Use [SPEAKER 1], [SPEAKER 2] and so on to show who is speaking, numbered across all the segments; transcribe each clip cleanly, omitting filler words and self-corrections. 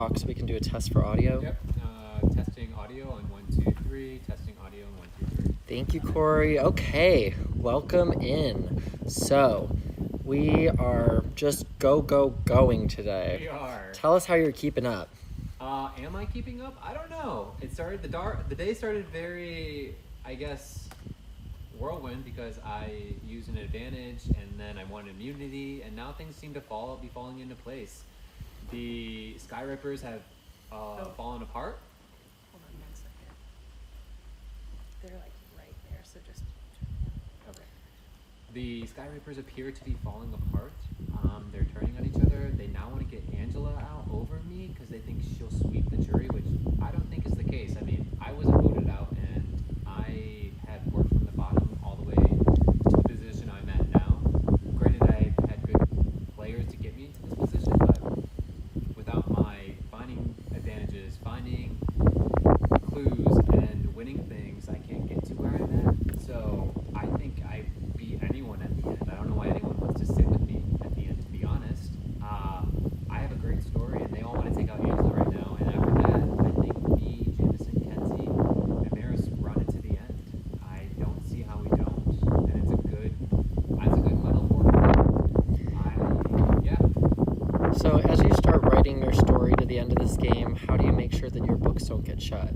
[SPEAKER 1] So we can do a test for audio.
[SPEAKER 2] Yep. Testing audio on 1, 2, 3. Testing audio on 1, 2, 3.
[SPEAKER 1] Thank you, Corey. Okay, welcome in. So, we are just going today.
[SPEAKER 2] We are.
[SPEAKER 1] Tell us how you're keeping up.
[SPEAKER 2] Am I keeping up? I don't know. It started the day started very, I guess, whirlwind because I used an advantage and then I won immunity and now things seem to be falling into place. The Sky Rippers have fallen apart.
[SPEAKER 3] Hold on 1 second. They're like right there, so just.
[SPEAKER 2] Okay. The Sky Rippers appear to be falling apart. They're turning on each other. They now want to get Angela out over me because they think she'll sweep the jury, which I don't think is the case. I mean, I wasn't voted out and I had worked from the bottom all the way to the position I'm at now. Granted, I had good players to get me into this position, but without my finding advantages, finding clues, and winning things, I can't get to where I'm at. So I think I beat anyone at the end. I don't know why anyone wants to sit with me at the end, to be honest. I have a great story, and they all want to take out Angela right now. And after that, I think me, Jameson, Kenzie, and Maris run it to the end. I don't see how we don't, and it's a good final four. Yeah.
[SPEAKER 1] So, as you start writing your story to the end of this game, how do you make sure that your books don't get shut?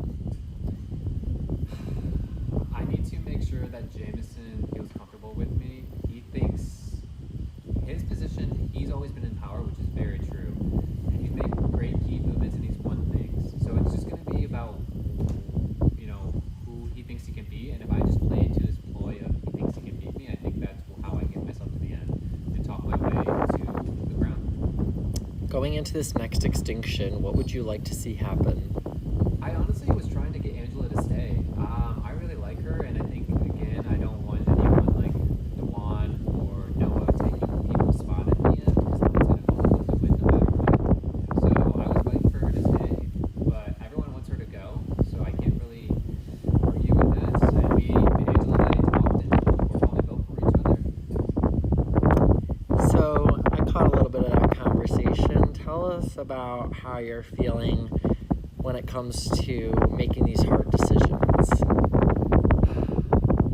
[SPEAKER 2] I need to make sure that Jameson feels comfortable with me. He thinks his position, he's always been in power, which is very true. And he's made great key movements and he's won things. So it's just going to be about, who he thinks he can be. And if I just play into his ploy of he thinks he can beat me, I think that's how I get myself to the end and talk my way to the ground.
[SPEAKER 1] Going into this next extinction, what would you like to see happen?
[SPEAKER 2] I honestly was trying to get Angela to stay. I really like her, and I think, again, I don't want anyone like Dewan or Noah taking people's spot at the end, because I'm going to go to win no matter what. So I was fighting for her to stay, but everyone wants her to go, so I can't really argue with that. And Angela and I talked, and we're probably vote for each other.
[SPEAKER 1] So, I caught a little bit of that conversation. Tell us about how you're feeling when it comes to making these hard decisions.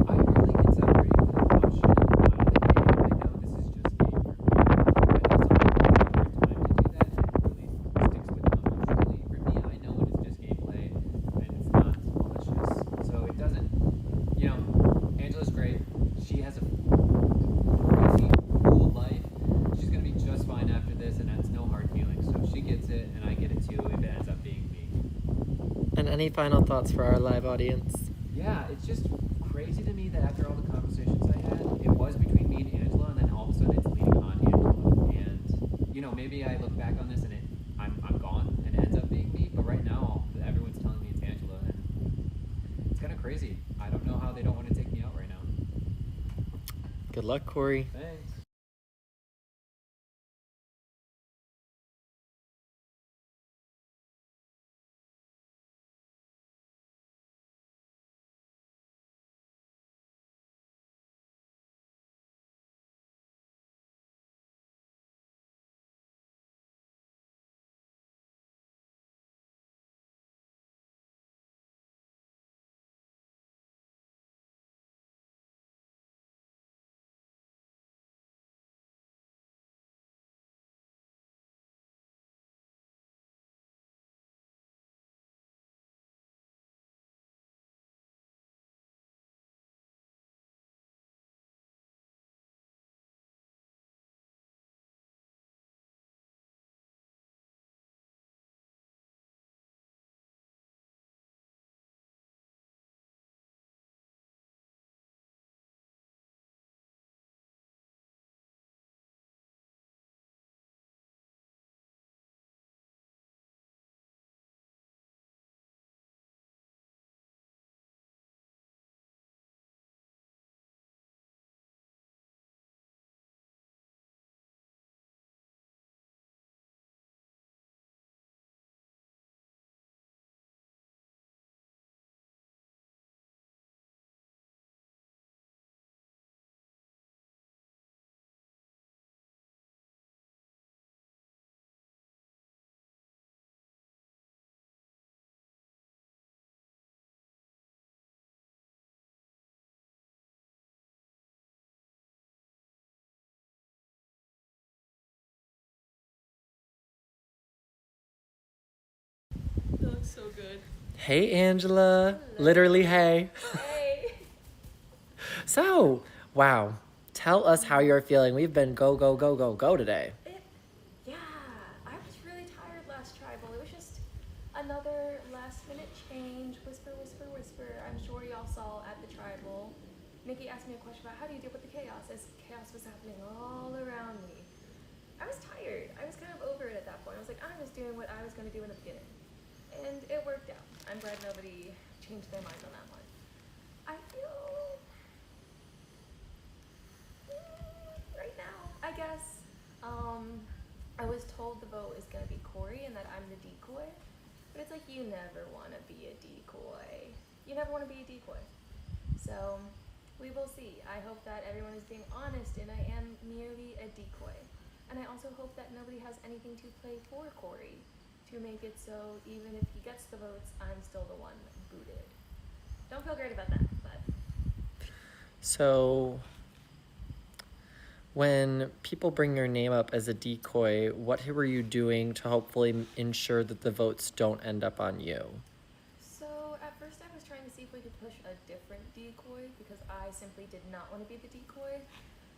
[SPEAKER 2] I really can separate the emotion out of the game. I know this is just game for me. I know some people have a hard time to do that and it really sticks with them emotionally. For me, I know when it's just gameplay and it's not malicious. So it doesn't, Angela's great. She has a crazy, cool life. She's going to be just fine after this and that's no hard feelings. So she gets it and I get it too if it ends up being me.
[SPEAKER 1] And any final thoughts for our live audience?
[SPEAKER 2] Yeah, it's just crazy to me that after all the conversations I had, it was between me and Angela, and then all of a sudden it's leading on Angela. And maybe I look back on this and I'm gone, and it ends up being me. But right now, everyone's telling me it's Angela, and it's kind of crazy. I don't know how they don't want to take me out right now.
[SPEAKER 1] Good luck, Corey.
[SPEAKER 2] Thanks.
[SPEAKER 3] So good.
[SPEAKER 1] Hey, Angela.
[SPEAKER 3] Hello.
[SPEAKER 1] Literally, hey.
[SPEAKER 3] Hey.
[SPEAKER 1] So, wow. Tell us how you're feeling. We've been go, go, go, go, go today.
[SPEAKER 3] Yeah, I was really tired last tribal. It was just another last minute change. Whisper, whisper, whisper. I'm sure y'all saw at the tribal. Nikki asked me a question about how do you deal with the chaos as chaos was happening all around me. I was tired. I was kind of over it at that point. I was like, I'm just doing what I was going to do in the beginning. And it worked out. I'm glad nobody changed their mind on that one. I feel right now, I guess. I was told the vote is gonna be Corey and that I'm the decoy, but it's like you never want to be a decoy. You never want to be a decoy. So we will see. I hope that everyone is being honest and I am merely a decoy. And I also hope that nobody has anything to play for Corey to make it so even if he gets the votes, I'm still the one booted. Don't feel great about that, but
[SPEAKER 1] So, when people bring your name up as a decoy, what were you doing to hopefully ensure that the votes don't end up on you?
[SPEAKER 3] so at first I was trying to see if we could push a different decoy because I simply did not want to be the decoy.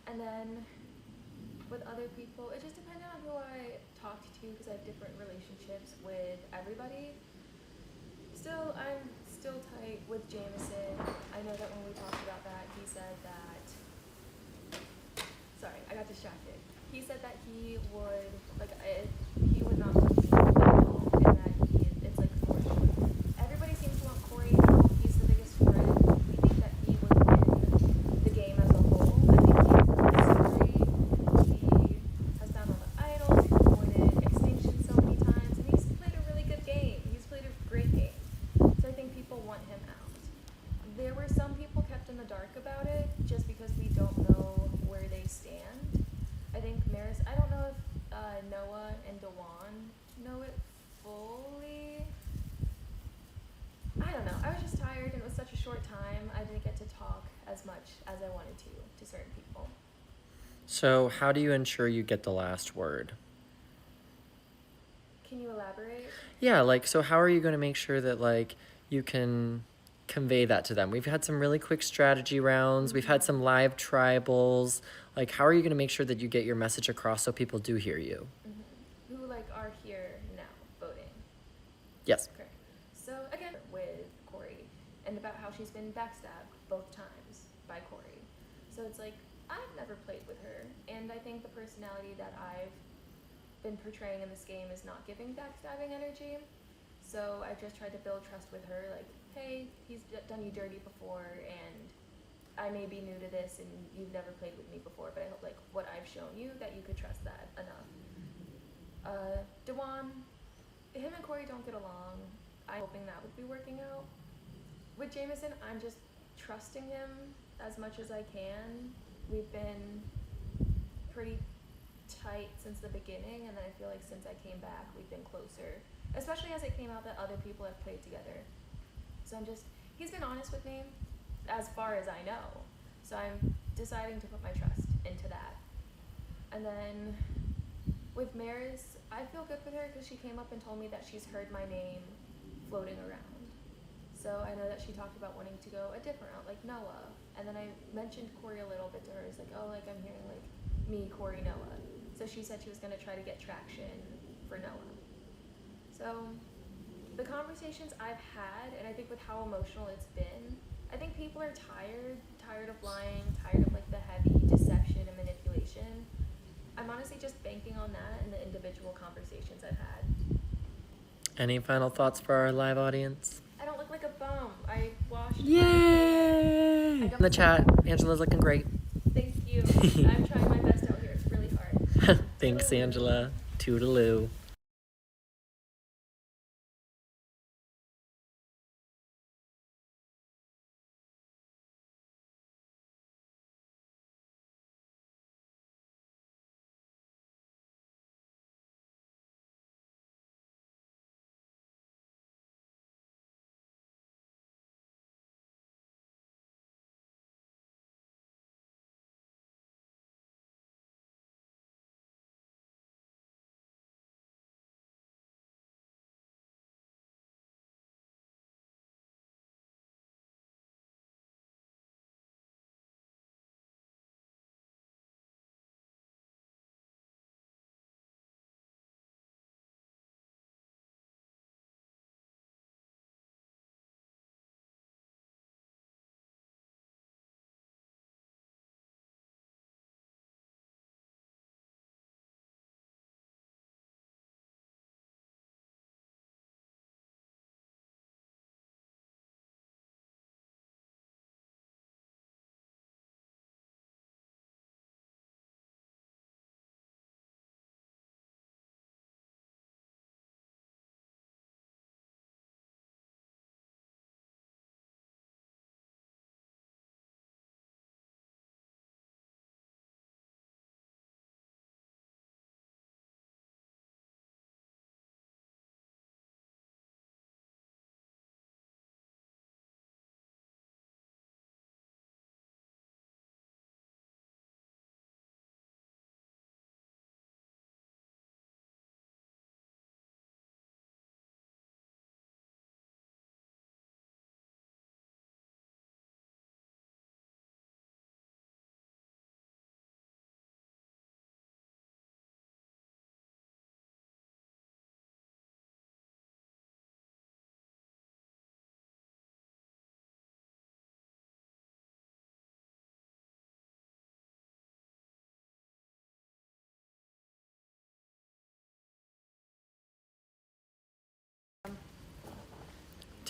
[SPEAKER 3] And then with other people, it just depended on who I talked to because I have different relationships with everybody. Still, I'm still tight with Jameson. I know that when we talked about that, he said that. Sorry, I got distracted. He said that he would he would not want me at all, and that it's like forced. Everybody seems to want Corey. He's the biggest threat. We think that he would win the game as a whole. I think he has the history. He has found all the idols. He's avoided extinction so many times, and he's played a really good game. He's played a great game. So I think people want him out. There were some people kept in the dark about it just because we don't know where they stand. I think Maris, I don't know if Noah and Dewan know it fully. I don't know. I was just tired and it was such a short time. I didn't get to talk as much as I wanted to certain people.
[SPEAKER 1] So, how do you ensure you get the last word?
[SPEAKER 3] Can you elaborate?
[SPEAKER 1] Yeah, like, so how are you going to make sure that, like, you can convey that to them? We've had some really quick strategy rounds. We've had some live tribals. Like, how are you going to make sure that you get your message across so people do hear you?
[SPEAKER 3] Who are here now voting?
[SPEAKER 1] Yes.
[SPEAKER 3] Okay. So again, with Corey, and about how she's been backstabbed both times by Corey. So it's like, I've never played with her, and I think the personality that I've been portraying in this game is not giving backstabbing energy. So I just tried to build trust with her, like, hey, he's done you dirty before, and I may be new to this, and you've never played with me before, but I hope, like, what I've shown you, that you could trust that enough. Dewan, him and Corey don't get along. I'm hoping that would be working out. With Jameson, I'm just trusting him as much as I can. We've been pretty tight since the beginning, and then I feel like since I came back, we've been closer. Especially as it came out that other people have played together. So he's been honest with me as far as I know. So I'm deciding to put my trust into that. And then with Maris, I feel good with her because she came up and told me that she's heard my name floating around. So I know that she talked about wanting to go a different route, like Noah. And then I mentioned Corey a little bit to her. It's like, oh, like I'm hearing like me, Corey, Noah. So she said she was going to try to get traction for Noah. So the conversations I've had, and I think with how emotional it's been, I think people are tired of lying, tired of like the heavy deception and manipulation. I'm honestly just banking on that and the individual conversations I've had.
[SPEAKER 1] Any final thoughts for our live audience?
[SPEAKER 3] I don't look like a bum. I washed.
[SPEAKER 1] Yay! In the chat, Angela's looking great.
[SPEAKER 3] Thank you. I'm trying my best out here. It's really hard.
[SPEAKER 1] Thanks, Angela. Toodaloo.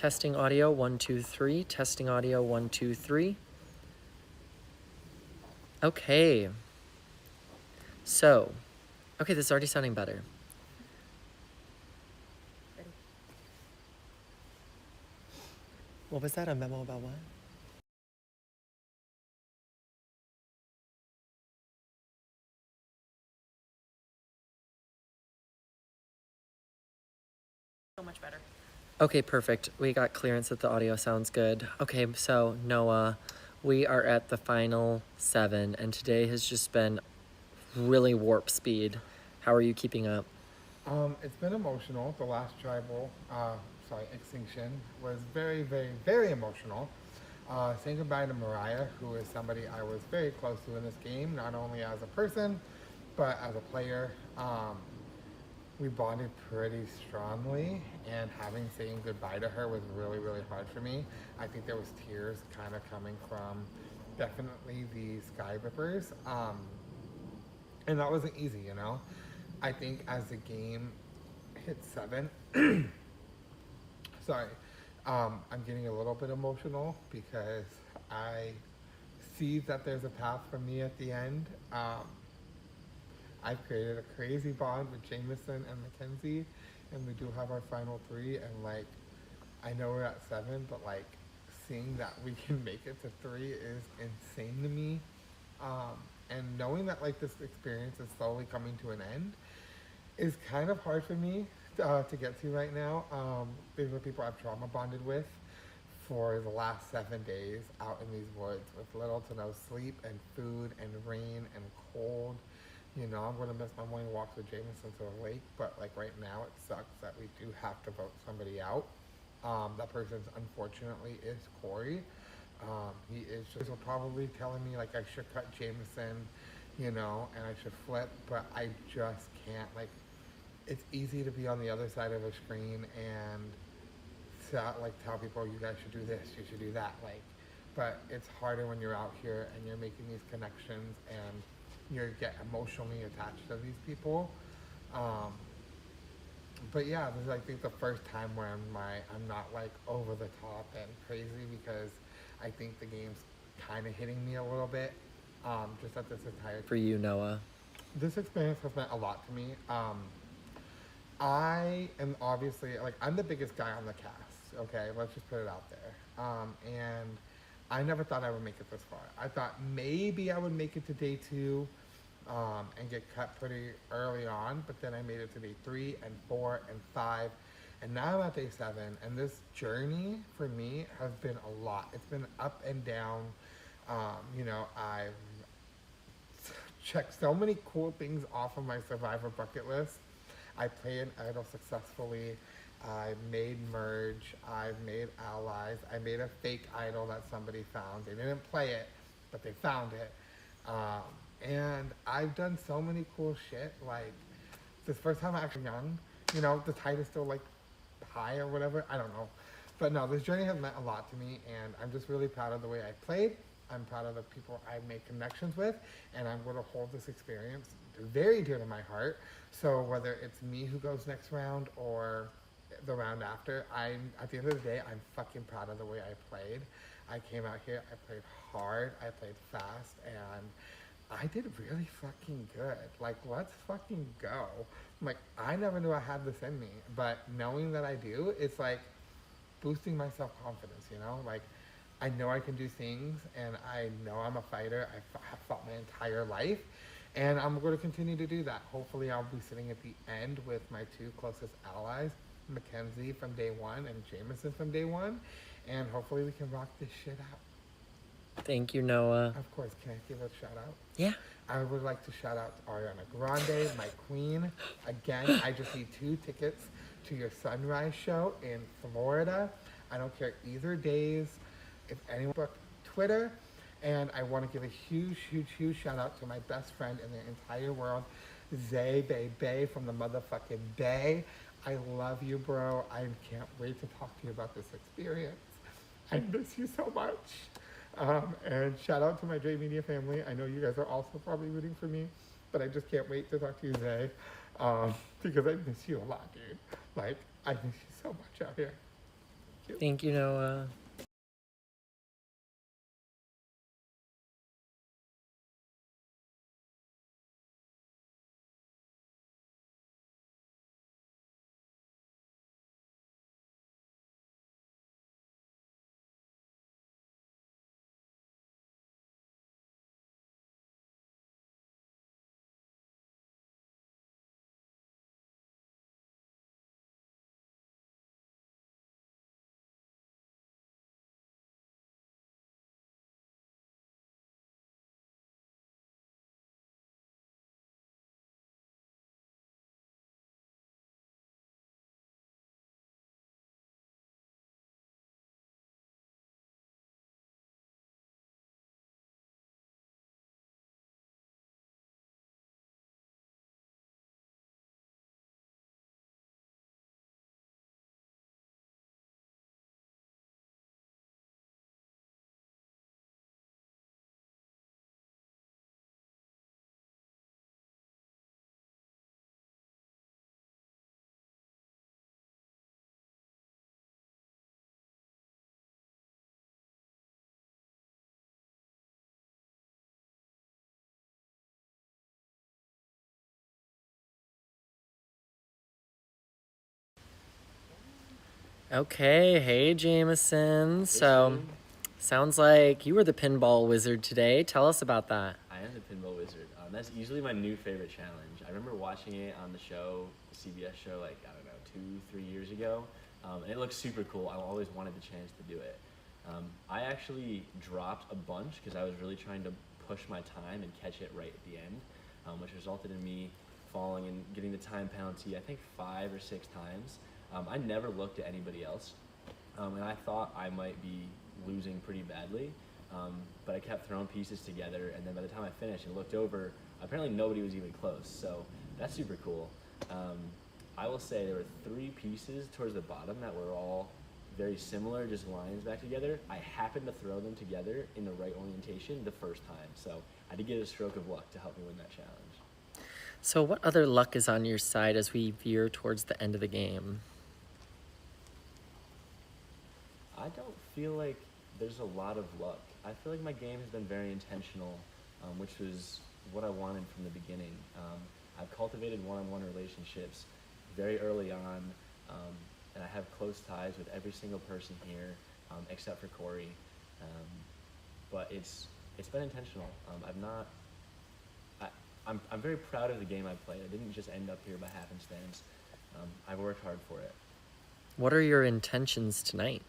[SPEAKER 1] Testing audio 1 2 3. Testing audio 1 2 3. Okay. So, okay, this is already sounding better. What was that? A memo about what?
[SPEAKER 4] So much better.
[SPEAKER 1] Okay, perfect. We got clearance that the audio sounds good. Okay, so Noah, we are at the final 7, and today has just been really warp speed. How are you keeping up?
[SPEAKER 5] It's been emotional. The last tribal, extinction was very, very, very emotional. Saying goodbye to Mariah, who is somebody I was very close to in this game, not only as a person, but as a player. We bonded pretty strongly, and saying goodbye to her was really, really hard for me. I think there was tears kind of coming from definitely the Sky Rippers. And that wasn't easy, you know? I think as the game hit 7, sorry, I'm getting a little bit emotional because I see that there's a path for me at the end. I've created a crazy bond with Jameson and Mackenzie, and we do have our final 3, and like, I know we're at 7, but like, seeing that we can make it to 3 is insane to me. And knowing that like this experience is slowly coming to an end is kind of hard for me to get to right now. These are people I've trauma bonded with for the last 7 days out in these woods with little to no sleep and food and rain and cold. You know, I'm going to miss my morning walks with Jameson to the lake, but like right now it sucks that we do have to vote somebody out. That person unfortunately is Corey. He is just probably telling me like I should cut Jameson, you know, and I should flip, but I just can't. Like, it's easy to be on the other side of a screen and tell people you guys should do this, you should do that, like, but it's harder when you're out here and you're making these connections and you get emotionally attached to these people. But yeah, this is I think the first time where I'm not like over the top and crazy, because I think the game's kind of hitting me a little bit. Just at this entire
[SPEAKER 1] For you, Noah.
[SPEAKER 5] This experience has meant a lot to me. I am obviously like I'm the biggest guy on the cast. Okay, let's just put it out there. And I never thought I would make it this far. I thought maybe I would make it to day 2. And get cut pretty early on, but then I made it to day 3 and 4 and 5, and now I'm at day 7, and this journey for me has been a lot. It's been up and down. You know, I've checked so many cool things off of my Survivor bucket list. I played an idol successfully. I made merge. I've made allies. I made a fake idol that somebody found. They didn't play it, but they found it. And I've done so many cool shit. Like, this first time I'm actually young, you know, the tide is still like high or whatever. I don't know. But no, this journey has meant a lot to me, and I'm just really proud of the way I played. I'm proud of the people I made connections with, and I'm going to hold this experience very dear to my heart. So whether it's me who goes next round or the round after, at the end of the day, I'm fucking proud of the way I played. I came out here, I played hard, I played fast, and I did really fucking good. Like, let's fucking go. Like, I never knew I had this in me, but knowing that I do, it's like boosting my self-confidence, you know? Like, I know I can do things, and I know I'm a fighter. I've fought my entire life, and I'm going to continue to do that. Hopefully, I'll be sitting at the end with my 2 closest allies, Mackenzie from day 1 and Jameson from day 1, and hopefully we can rock this shit out.
[SPEAKER 1] Thank you, Noah.
[SPEAKER 5] Of course, can I give a shout out?
[SPEAKER 1] Yeah.
[SPEAKER 5] I would like to shout out to Ariana Grande, my queen. Again, I just need 2 tickets to your sunrise show in Florida. I don't care either days. If anyone booked Twitter, and I want to give a huge, huge, huge shout out to my best friend in the entire world, Zay Bay Bay from the motherfucking Bay. I love you, bro. I can't wait to talk to you about this experience. I miss you so much. And shout out to my Dre Media family. I know you guys are also probably rooting for me, but I just can't wait to talk to you, Zay, because I miss you a lot, dude. Like, I miss you so much out here.
[SPEAKER 1] Thank you, Noah. Okay, hey Jameson. So, sounds like you were the pinball wizard today. Tell us about that.
[SPEAKER 4] I am the Pinball Wizard. That's easily my new favorite challenge. I remember watching it on the show, the CBS show, like, I don't know, 2-3 years ago. And it looks super cool. I always wanted the chance to do it. I actually dropped a bunch because I was really trying to push my time and catch it right at the end, which resulted in me falling and getting the time penalty, I think 5 or 6 times. I never looked at anybody else, and I thought I might be losing pretty badly. But I kept throwing pieces together, and then by the time I finished and looked over, apparently nobody was even close, so that's super cool. I will say there were 3 pieces towards the bottom that were all very similar, just lines back together. I happened to throw them together in the right orientation the first time, so I did get a stroke of luck to help me win that challenge.
[SPEAKER 1] So, what other luck is on your side as we veer towards the end of the game?
[SPEAKER 4] I don't feel like there's a lot of luck. I feel like my game has been very intentional, which was what I wanted from the beginning. I've cultivated one-on-one relationships very early on, and I have close ties with every single person here, except for Corey. But it's been intentional. I'm very proud of the game I played. I didn't just end up here by happenstance. I worked hard for it.
[SPEAKER 1] What are your intentions tonight?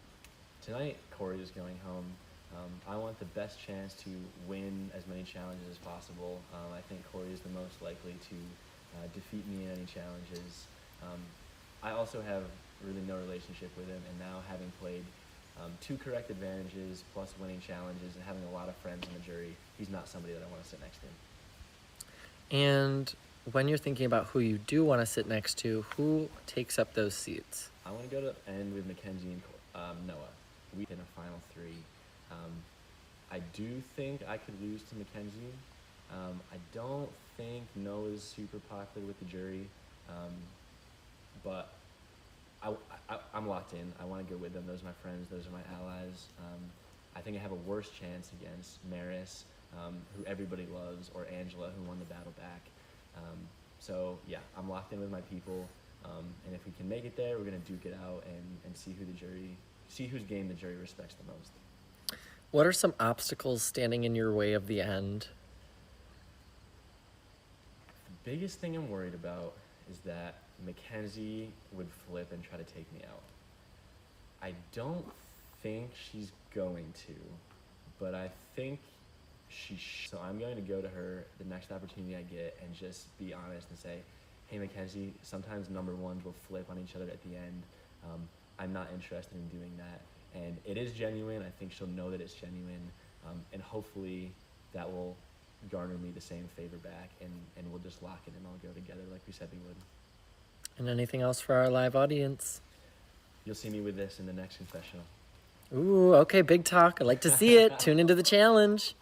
[SPEAKER 4] Tonight, Corey is going home. I want the best chance to win as many challenges as possible. I think Corey is the most likely to defeat me in any challenges. I also have really no relationship with him, and now having played 2 correct advantages plus winning challenges and having a lot of friends in the jury, he's not somebody that I want to sit next to.
[SPEAKER 1] And when you're thinking about who you do want to sit next to, who takes up those seats?
[SPEAKER 4] I want to go to end with Mackenzie and Noah. We in a final 3. I do think I could lose to Mackenzie. I don't think Noah's super popular with the jury, but I'm locked in. I want to go with them. Those are my friends. Those are my allies. I think I have a worse chance against Maris, who everybody loves, or Angela, who won the battle back. So yeah, I'm locked in with my people, and if we can make it there, we're gonna duke it out and see whose game the jury respects the most.
[SPEAKER 1] What are some obstacles standing in your way of the end?
[SPEAKER 4] The biggest thing I'm worried about is that Mackenzie would flip and try to take me out. I don't think she's going to, but I think so I'm going to go to her the next opportunity I get and just be honest and say, hey Mackenzie, sometimes number 1s will flip on each other at the end. I'm not interested in doing that. And it is genuine. I think she'll know that it's genuine. And hopefully that will garner me the same favor back, and we'll just lock it and all go together like we said we would.
[SPEAKER 1] And anything else for our live audience?
[SPEAKER 4] You'll see me with this in the next confessional.
[SPEAKER 1] Ooh, okay, big talk. I'd like to see it. Tune into the challenge.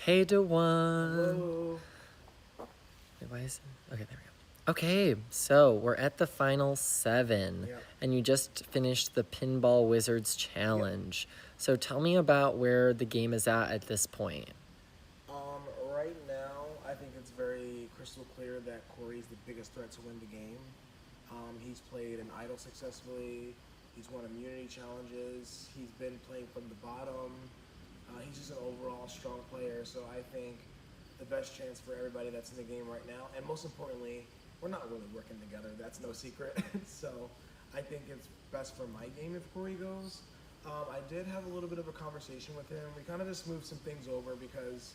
[SPEAKER 1] Hey, Dewan.
[SPEAKER 6] Hello.
[SPEAKER 1] Wait, why is it? Okay, there we go. Okay, so we're at the final 7,
[SPEAKER 6] Yep.
[SPEAKER 1] and you just finished the Pinball Wizards Challenge. So tell me about where the game is at this point.
[SPEAKER 6] Right now, I think it's very crystal clear that Corey's the biggest threat to win the game. He's played an idol successfully. He's won immunity challenges. He's been playing from the bottom. He's just an overall strong player. So I think the best chance for everybody that's in the game right now, and most importantly, we're not really working together. That's no secret. So I think it's best for my game if Corey goes. I did have a little bit of a conversation with him. We kind of just moved some things over because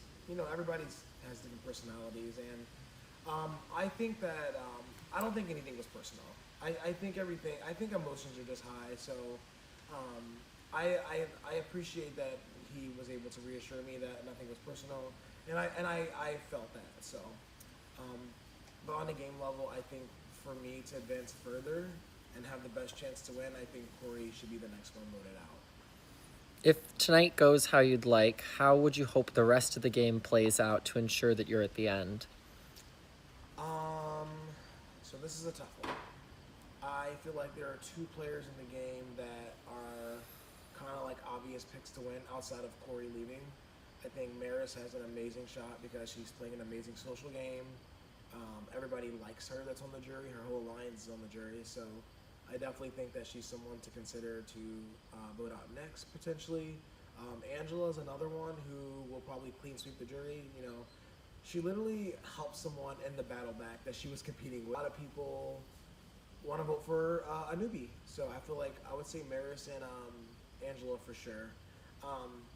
[SPEAKER 6] everybody has different personalities, and I think that I don't think anything was personal. I think everything. I think emotions are just high. So I appreciate that he was able to reassure me that nothing was personal, and I felt that. So, but on a game level, I think for me to advance further and have the best chance to win, I think Corey should be the next one voted out.
[SPEAKER 1] If tonight goes how you'd like, how would you hope the rest of the game plays out to ensure that you're at the end?
[SPEAKER 6] So this is a tough one. I feel like there are 2 players in the game that are kind of like obvious picks to win outside of Corey leaving. I think Maris has an amazing shot because she's playing an amazing social game. Everybody likes her that's on the jury. Her whole alliance is on the jury. So I definitely think that she's someone to consider to vote out next, potentially. Angela is another one who will probably clean sweep the jury. She literally helped someone in the battle back that she was competing with. A lot of people want to vote for a newbie. So I feel like I would say Maris and Angela for sure.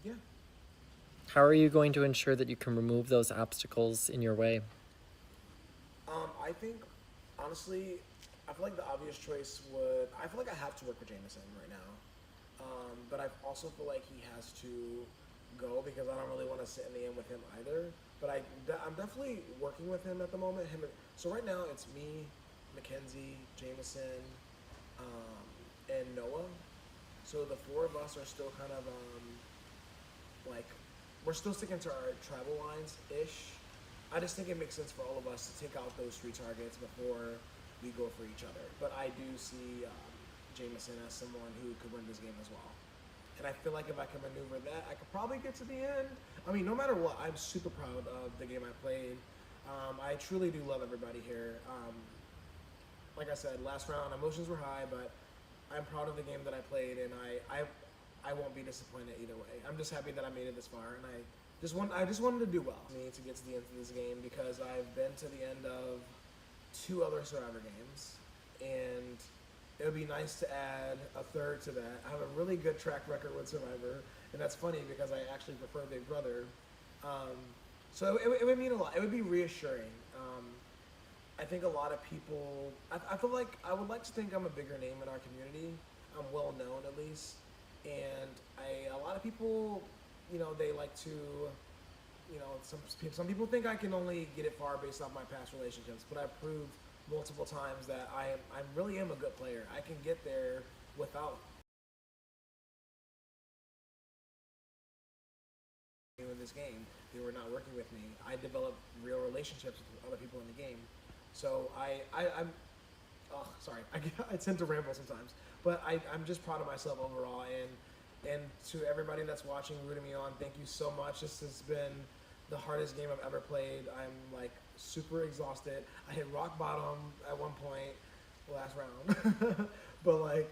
[SPEAKER 6] Yeah.
[SPEAKER 1] How are you going to ensure that you can remove those obstacles in your way?
[SPEAKER 6] I think, honestly, I feel like the obvious choice would. I feel like I have to work with Jameson right now. But I also feel like he has to go because I don't really want to sit in the end with him either. But I'm definitely working with him at the moment. So right now it's me, Mackenzie, Jameson, and Noah. So the 4 of us are still kind of like we're still sticking to our tribal lines ish. I just think it makes sense for all of us to take out those 3 targets before we go for each other. But I do see Jameson as someone who could win this game as well. And I feel like if I can maneuver that, I could probably get to the end. I mean, no matter what, I'm super proud of the game I played. I truly do love everybody here. Like I said, last round, emotions were high, but I'm proud of the game that I played, and I won't be disappointed either way. I'm just happy that I made it this far, and I just wanted to do well. I need to get to the end of this game because I've been to the end of 2 other Survivor games, and it would be nice to add a 3rd to that. I have a really good track record with Survivor, and that's funny because I actually prefer Big Brother. So it would mean a lot. It would be reassuring. I think a lot of people. I feel like I would like to think I'm a bigger name in our community. I'm well known at least, and a lot of people, they like to. Some people think I can only get it far based off my past relationships, but I've proved multiple times that I really am a good player. I can get there without in this game. They were not working with me. I developed real relationships with other people in the game. So I'm oh sorry, I tend to ramble sometimes, but I'm just proud of myself overall, and to everybody that's watching, rooting me on, thank you so much. This has been the hardest game I've ever played. I'm like super exhausted. I hit rock bottom at one point last round, but like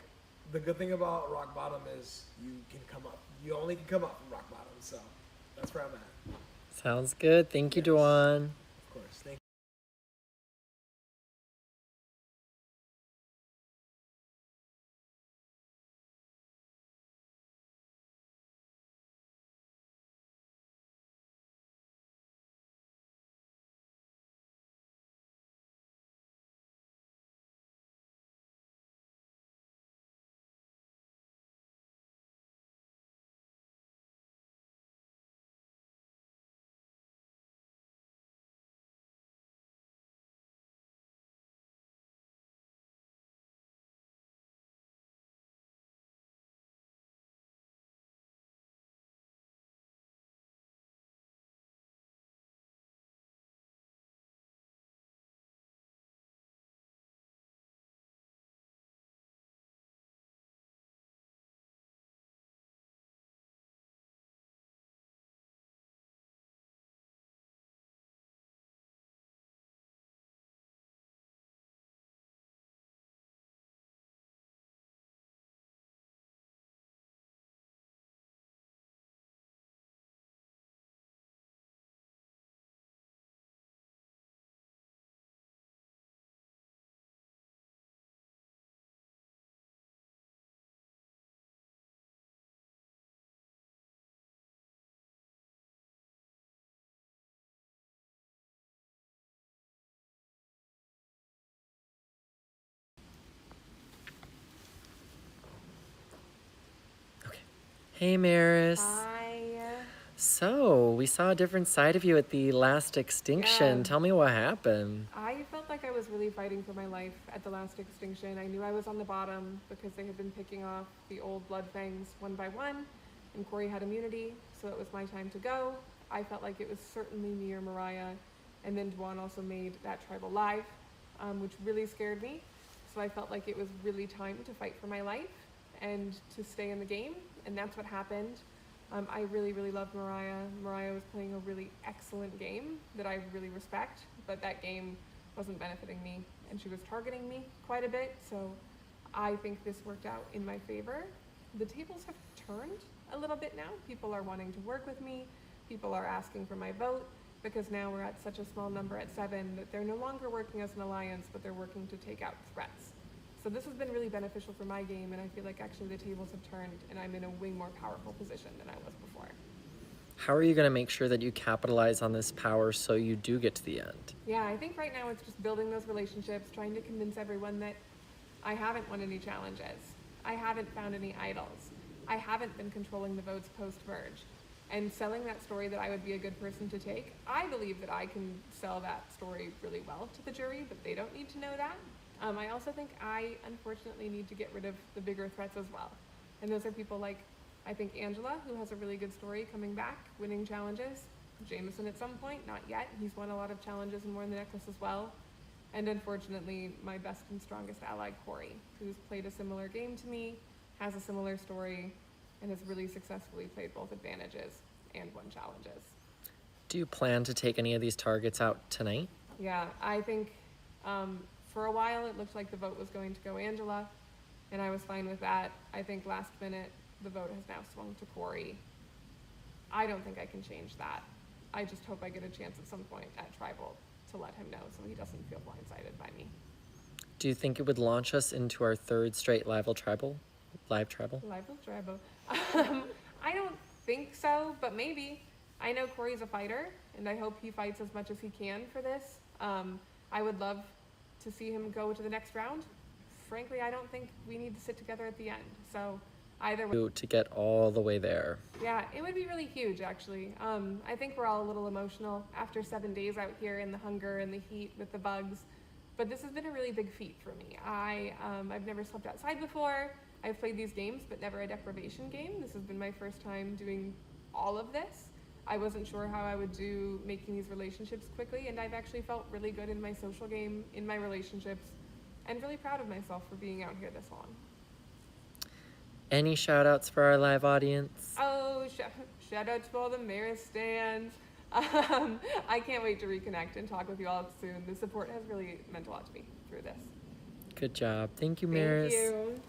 [SPEAKER 6] the good thing about rock bottom is you can come up. You only can come up from rock bottom. So that's where I'm at.
[SPEAKER 1] Sounds good. Thank you,
[SPEAKER 6] Yes.
[SPEAKER 1] Dewan.
[SPEAKER 6] Of course. Thank you.
[SPEAKER 1] Hey, Maris.
[SPEAKER 7] Hi.
[SPEAKER 1] So, we saw a different side of you at the last extinction.
[SPEAKER 7] Yeah.
[SPEAKER 1] Tell me what happened.
[SPEAKER 7] I felt like I was really fighting for my life at the last extinction. I knew I was on the bottom because they had been picking off the old blood fangs one by one, and Corey had immunity, so it was my time to go. I felt like it was certainly me or Mariah, and then Dwan also made that tribal live, which really scared me. So I felt like it was really time to fight for my life and to stay in the game, and that's what happened. I really, really loved Mariah. Mariah was playing a really excellent game that I really respect, but that game wasn't benefiting me, and she was targeting me quite a bit, so I think this worked out in my favor. The tables have turned a little bit now. People are wanting to work with me. People are asking for my vote, because now we're at such a small number at 7 that they're no longer working as an alliance, but they're working to take out threats. So this has been really beneficial for my game, and I feel like actually the tables have turned and I'm in a way more powerful position than I was before.
[SPEAKER 1] How are you going to make sure that you capitalize on this power so you do get to the end?
[SPEAKER 7] Yeah, I think right now it's just building those relationships, trying to convince everyone that I haven't won any challenges. I haven't found any idols. I haven't been controlling the votes post-merge. And selling that story that I would be a good person to take, I believe that I can sell that story really well to the jury, but they don't need to know that. I also think I, unfortunately, need to get rid of the bigger threats as well. And those are people like, I think, Angela, who has a really good story coming back, winning challenges. Jameson at some point, not yet. He's won a lot of challenges and worn the necklace as well. And unfortunately, my best and strongest ally, Corey, who's played a similar game to me, has a similar story, and has really successfully played both advantages and won challenges.
[SPEAKER 1] Do you plan to take any of these targets out tonight?
[SPEAKER 7] Yeah, I think for a while it looked like the vote was going to go Angela, and I was fine with that. I think last minute the vote has now swung to Corey. I don't think I can change that. I just hope I get a chance at some point at Tribal to let him know so he doesn't feel blindsided by me.
[SPEAKER 1] Do you think it would launch us into our third straight live tribal?
[SPEAKER 7] Live with Tribal. I don't think so, but maybe. I know Corey's a fighter, and I hope he fights as much as he can for this. I would love to see him go to the next round. Frankly, I don't think we need to sit together at the end. So either way.
[SPEAKER 1] To get all the way there.
[SPEAKER 7] Yeah, it would be really huge, actually. I think we're all a little emotional after 7 days out here in the hunger and the heat with the bugs. But this has been a really big feat for me. I've never slept outside before. I've played these games, but never a deprivation game. This has been my first time doing all of this. I wasn't sure how I would do making these relationships quickly, and I've actually felt really good in my social game, in my relationships, and really proud of myself for being out here this long.
[SPEAKER 1] Any shout outs for our live audience?
[SPEAKER 7] Oh, shout out to all the Maris stands. I can't wait to reconnect and talk with you all soon. The support has really meant a lot to me through this.
[SPEAKER 1] Good job. Thank you, Maris.
[SPEAKER 7] Thank you.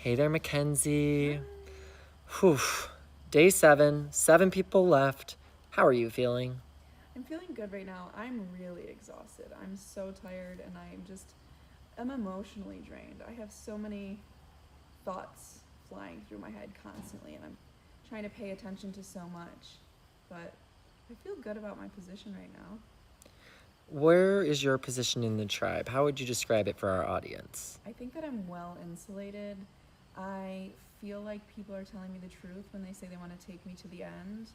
[SPEAKER 1] Hey there, Mackenzie. Whew. Day 7, 7 people left. How are you feeling?
[SPEAKER 8] I'm feeling good right now. I'm really exhausted. I'm so tired and I'm emotionally drained. I have so many thoughts flying through my head constantly, and I'm trying to pay attention to so much. But I feel good about my position right now.
[SPEAKER 1] Where is your position in the tribe? How would you describe it for our audience?
[SPEAKER 8] I think that I'm well insulated. I feel like people are telling me the truth when they say they want to take me to the end.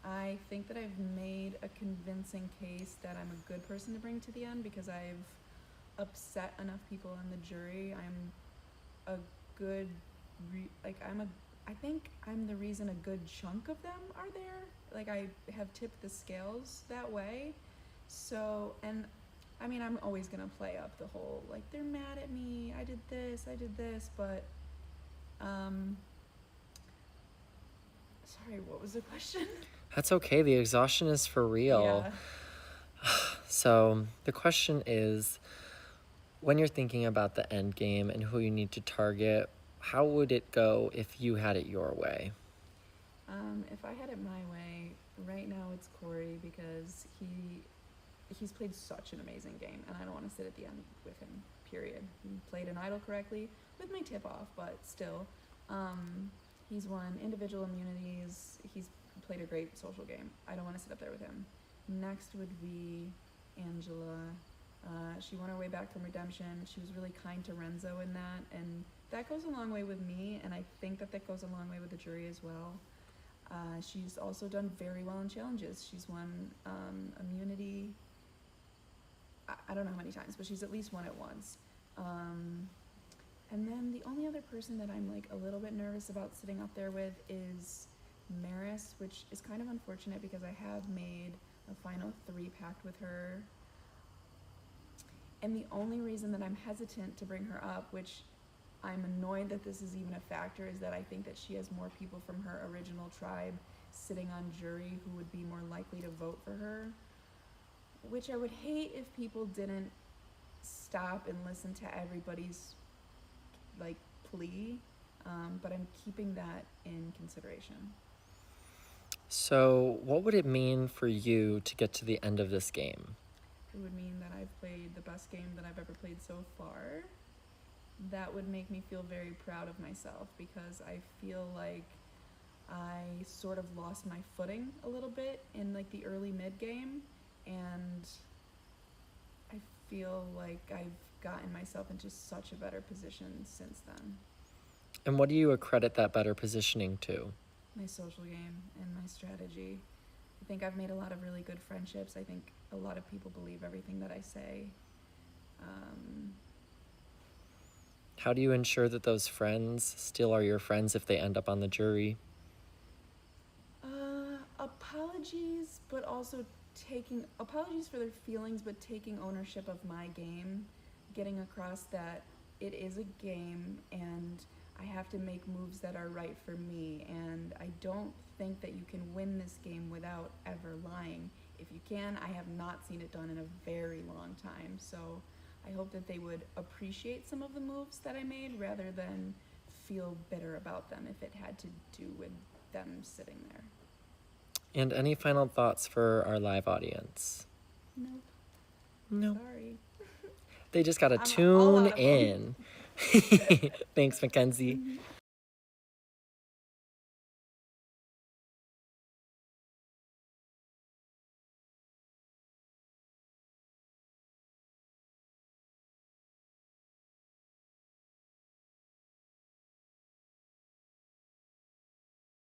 [SPEAKER 8] I think that I've made a convincing case that I'm a good person to bring to the end because I've upset enough people on the jury. I'm a good, I think I'm the reason a good chunk of them are there. Like, I have tipped the scales that way. So, and I mean, I'm always gonna play up the whole, like, they're mad at me, I did this, but, sorry, what was the question?
[SPEAKER 1] That's okay. The exhaustion is for real.
[SPEAKER 8] Yeah.
[SPEAKER 1] So the question is, when you're thinking about the end game and who you need to target, how would it go if you had it your way?
[SPEAKER 8] If I had it my way, right now it's Corey because he's played such an amazing game, and I don't want to sit at the end with him, period. He played an idol correctly with my tip off, but still. He's won individual immunities. He's played a great social game. I don't want to sit up there with him. Next would be Angela. She won her way back from redemption. She was really kind to Renzo in that, and that goes a long way with me, and I think that goes a long way with the jury as well. She's also done very well in challenges. She's won immunity, I don't know how many times, but she's at least won it once. And then the only other person that I'm like a little bit nervous about sitting up there with is Maris, which is kind of unfortunate because I have made a final 3 pact with her. And the only reason that I'm hesitant to bring her up, which I'm annoyed that this is even a factor, is that I think that she has more people from her original tribe sitting on jury who would be more likely to vote for her, which I would hate if people didn't stop and listen to everybody's like plea, but I'm keeping that in consideration.
[SPEAKER 1] So what would it mean for you to get to the end of this game?
[SPEAKER 8] It would mean that I've played the best game that I've ever played so far. That would make me feel very proud of myself because I feel like I sort of lost my footing a little bit in like the early mid game, and I feel like I've gotten myself into such a better position since then.
[SPEAKER 1] And what do you accredit that better positioning to?
[SPEAKER 8] My social game and my strategy. I think I've made a lot of really good friendships. I think a lot of people believe everything that I say.
[SPEAKER 1] How do you ensure that those friends still are your friends if they end up on the jury?
[SPEAKER 8] Apologies, but also apologies for their feelings, but taking ownership of my game, getting across that it is a game and I have to make moves that are right for me, and I don't think that you can win this game without ever lying. If you can, I have not seen it done in a very long time, so I hope that they would appreciate some of the moves that I made rather than feel bitter about them if it had to do with them sitting there.
[SPEAKER 1] And any final thoughts for our live audience?
[SPEAKER 8] Nope.
[SPEAKER 1] No.
[SPEAKER 8] Sorry.
[SPEAKER 1] They just gotta
[SPEAKER 8] I'm all
[SPEAKER 1] tune
[SPEAKER 8] out of 'em.
[SPEAKER 1] in. Thanks, Mackenzie.
[SPEAKER 8] Mm-hmm.